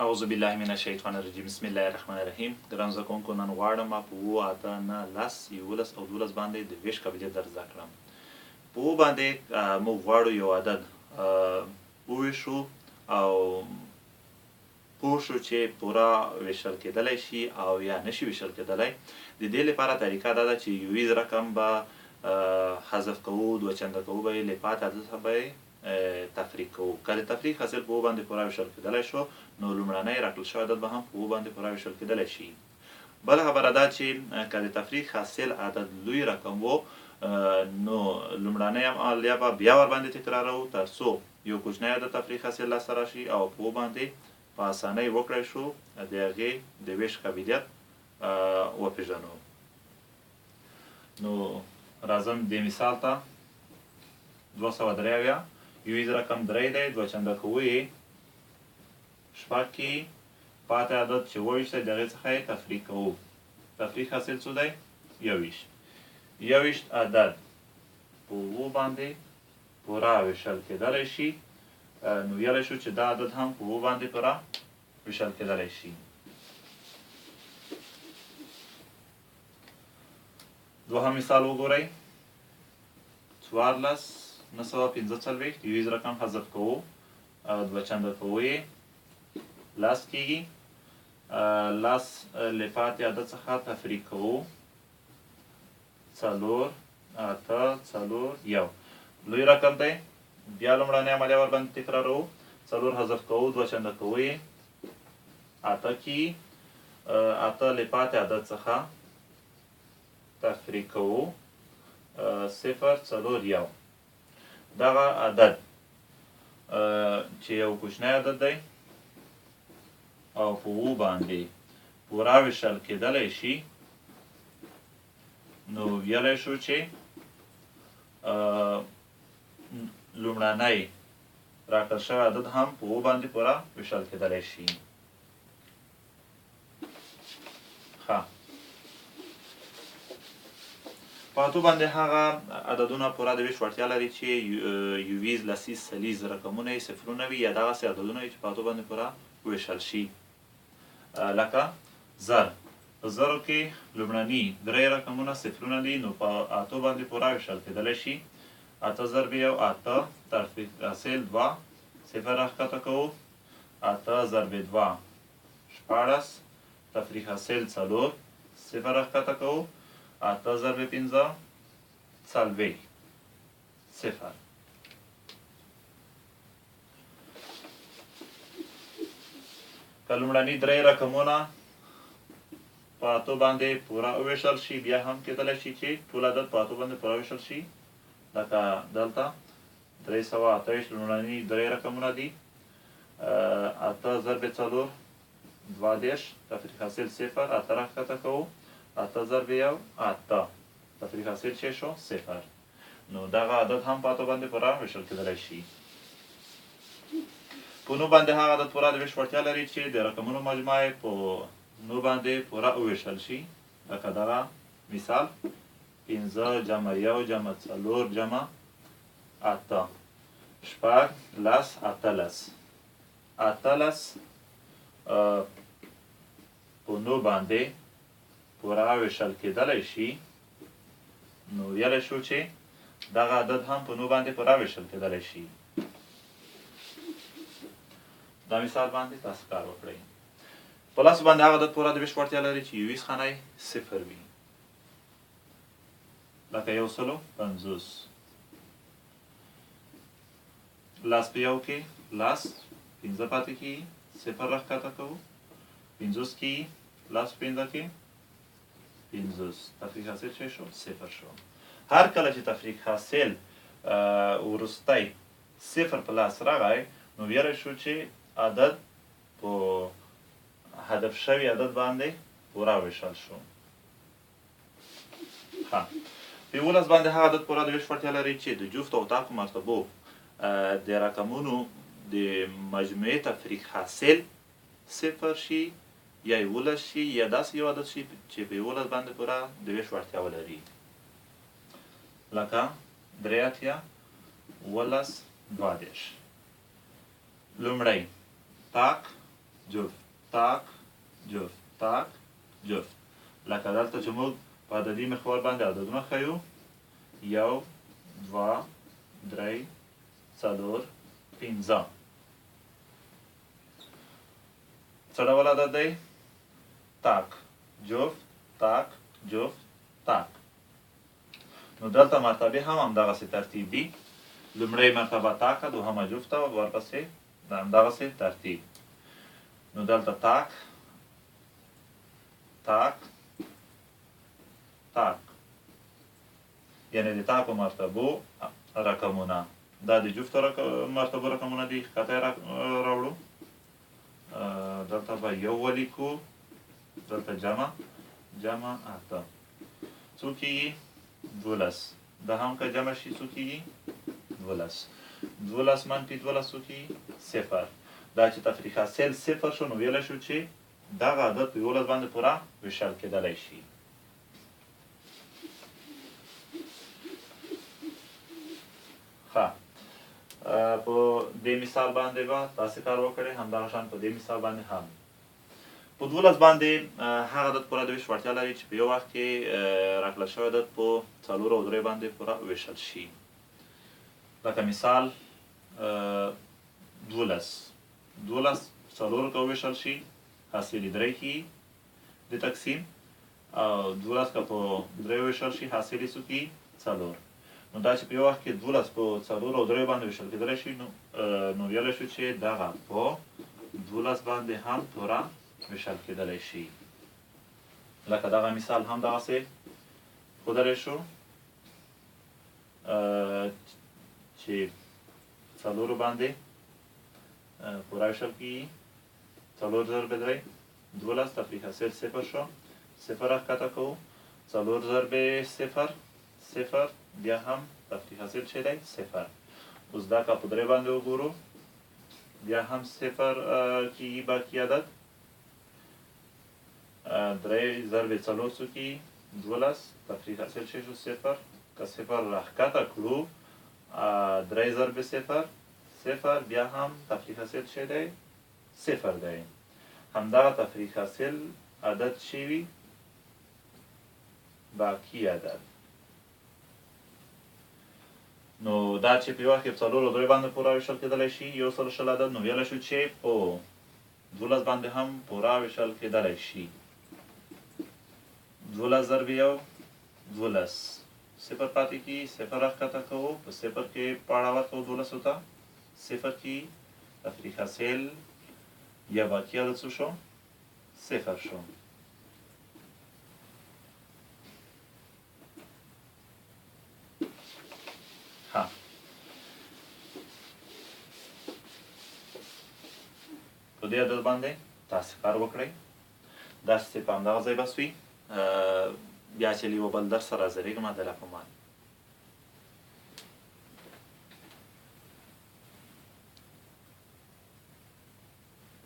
اعوذ بالله من الشیطان الرجیم بسم الله الرحمن الرحیم. ګرانو زده کوونکو، نن غواړم په 7، 8، 9، 10، 11 او 12 باندې د ویش قبیلې درس زده کړم. په 7 باندې موږ غواړو یو عدد وویشو او پوه شو چې پوره ویشل کېدلی شي او یا نشي ویشل کېدلی. د دې لپاره طریقه دا ده چې یویز رقم به حذف کوو، دوه چنده کوو به یې له پاتې عدد څخه به یې تفریق کوو. که د تفریق حاصل په 7 باندې پوره ویشل کېدلی شو، نو لومړنی راکړل شوی عدد به هم په 7 باندې پوره ویشل کېدلی شي. بله خبره دا چې که د تفریق حاصل عدد لوی رقم و، نو لومړنی عملیه به بیا ورباندې تکراروو تر څو یو کوچنی عدد تفریق حاصل لاسته راشي او په 7 باندې په اسانۍ وکړی شو د هغې د ویش قابلیت وپېژنو. نو راځم دې مثال ته. 283 یویز رقم 3 دی، دوه چنده کوو یې 6 کېږي، پاتې عدد چې وویشتی د هغې څخه یې تفریق کوو. تفریق حاصل څو دی؟ 21. 21 عدد په 7 باندې پوره ویشل کېدلی شي. نو ویلی شو چې دا عدد هم په 7 باندې پوره ویشل کېدلی شي. دوهم مثال وګورئ. 14,945 یویز رقم حذف کوو، دوه چنده کوو یې 10 کېږي، 10 له پاتې عدد څخه تفریق کوو 4، 8، 4، 1. لوی رقم دی، بیا لومړنۍ عملیه ورباندې تکراروو. 4 حذف کوو، دوه چنده کوو یې 8 کېږي، 8 له پاتې عدد څخه تفریق کوو 0، 4، 1. دغه عدد چې یو کوچنی عدد دی او په 7 باندې پوره ویشل کېدلی شي، نو ویلی شو چې لومړنی راکړل شوی عدد هم په 7 باندې پوره ویشل کېدلی شي. ښه، په 8 باندې هغه عددونه پوره د ویش وړتیا لري چې یویز، لسیز، سلیز رقمونه یې صفرونه وي یا دغسې عددونه وي چې په 8 باندې پوره وویشل شي. لکه زر. په زرو کې لومړني 3 رقمونه صفرونه دي، نو په 8 باندې پوره ویشل کېدلی شي. 8 ضرب 1 8، تفریق حاصل 2، 0 راښکته کوو. 8 ضرب 2 16، تفریق حاصل 4، 0 راښکته کوو. 8 ضرب 5 40، 0. که لومړني 3 رقمونه په 8 باندې پوره وویشل شي، بیا هم کېدلی شي چې ټول عدد په 8 باندې پوره وویشل شي. لکه دلته 328 لومړني 3 رقمونه دي. 8 ضرب 4 22، تفریق حاصل 0، 8 راښکته کوو. 8 ضرب 1 8، تفریق حاصل چه شو؟ 0. نو دغه عدد هم په 8 باندې پوره ویشل کېدلی شي. په 9 باندې هغه عدد پوره د ویش وړتیا لري چې د رقمونو مجموعه یې په 9 باندې پوره وویشل شي. لکه دغه مثال 15 جمع 1 جمع 4 جمع 8، 6 10 18. 18 په 9 باندې پوره ویشل کېدلی شي، نو ویلی شو چې دغه عدد هم په 9 باندې پوره ویشل کېدلی شي. دا مثال باندې تاسو کار وکړئ. په 10 باندې هغه عدد پوره د ویش وړتیا لري چې یویز خانه یې 0 وي. لکه 150. لاس په 1 کې لاس 15 پاتې کېږي، 0 راښکته کوو. 50 کېږي، لاس 15 کې 50، تفریق حاصل چه شو؟ 0 شو. هر کله چې تفریق حاصل وروستی 0 په لاس راغی، نو ویلی شو چې عدد په هدف شوي عدد باندې پوره ویشل شو. ښه، په 11 باندې هغه عدد پوره د ویش وړتیا لري چې د جفت او طاقو مرتبو د رقمونو د مجموعې تفریق حاصل 0 شي یا 11 شي یا داسې یو عدد شي چې په 11 باندې پوره د ویش وړتیا ولري. لکه 3 11 22. لومړی طاق جفت تاک جفت تاک جفت. لکه دلته چې موږ په عددي محور باندې عددونه ښیو 1 2 3 4 5. څه ډول عدد دی؟ تاک جفت تاک جفت تاک. نو دلته مرتبې هم همدغسې ترتیب دي. لومړۍ مرتبه تاکه، دوهمه جفته، ورپسې د همدغسې ترتیب. نو دلته تاک تاک تاک، یعنې د تاکو مرتبو رقمونه. دا د جفتو مرتبو رقمونه دي. ښکته یې راوړو. دلته به 1 ولیکو، دلته جمع جمع 8. څو کېږي؟ 12. دا هم که جمع شي څو کېږي؟ 12. 12 منفي 12 څو کېږي؟ 0. دا چې تفریق حاصل 0 شو، نو ویلی شو چې دغه عدد په 11 باندې پوره ویشل کېدلی شي. ښه، په دې مثال باندې به تاسې کار وکړئ. همدغه شان په دې مثال باندې هم په 12 باندې هغه عدد پوره د ویش وړتیا لري چې په یو وخت کې راکړل شوی عدد په 4 او 3 باندې پوره ویشل شي. لکه مثال 12 4 که وویشل شي حاصل یې 3 کېږي د تقسیم، او 12 که په 3 وویشل شي حاصل یې څو کېږي؟ 4. نو دا چې په یو وخت کې 12 په 4 او 3 باندې ویشل کېدلی شي، نو ویلی شو چې دغه په 12 باندې هم پوره ویشل کېدلی شي. لکه دغه مثال هم دغسې ښودلی شو چې 4 باندې پوره ویشل کېږي. 4 ضرب 3 12 تفریق حاصل 0 شو. 0 راښکته کوو. 4 ضرب 0 0، بیا هم تفریق حاصل چې دی 0. اوس دا که په 3 باندې وګورو، بیا هم 0 کېږي باقي عدد. 3 ضرب 4 څو کېږي؟ 12. تفریق حاصل چې شو 0. که 0 راښکته کړو، 3 ضرب 0 0، بیا هم تفریق حاصل چې دی 0 دی. همدغه تفریق حاصل عدد چې وي باقي عدد. نو دا چې په یو وخت کې په 4 او 3 باندې پوره ویشل کېدلی شي 120 عدد، نو ویلی شو چې په 12 باندې هم پوره ویشل کېدلی شي. 12 ضرب 1 12، 0 پاتې کېږي. 0 راښکته کوو، په 0 کې پاړه ورکوو 12 ته، 0 کېږي. تفریق حاصل یا باقي عدد څه شو؟ 0 شو. ها، په دې عدد باندې تاسې کار وکړئ. درس یې په همدغه ځای بس وي. بیا چې له یوه بل درس سره حاضرېږم، د لا په امان.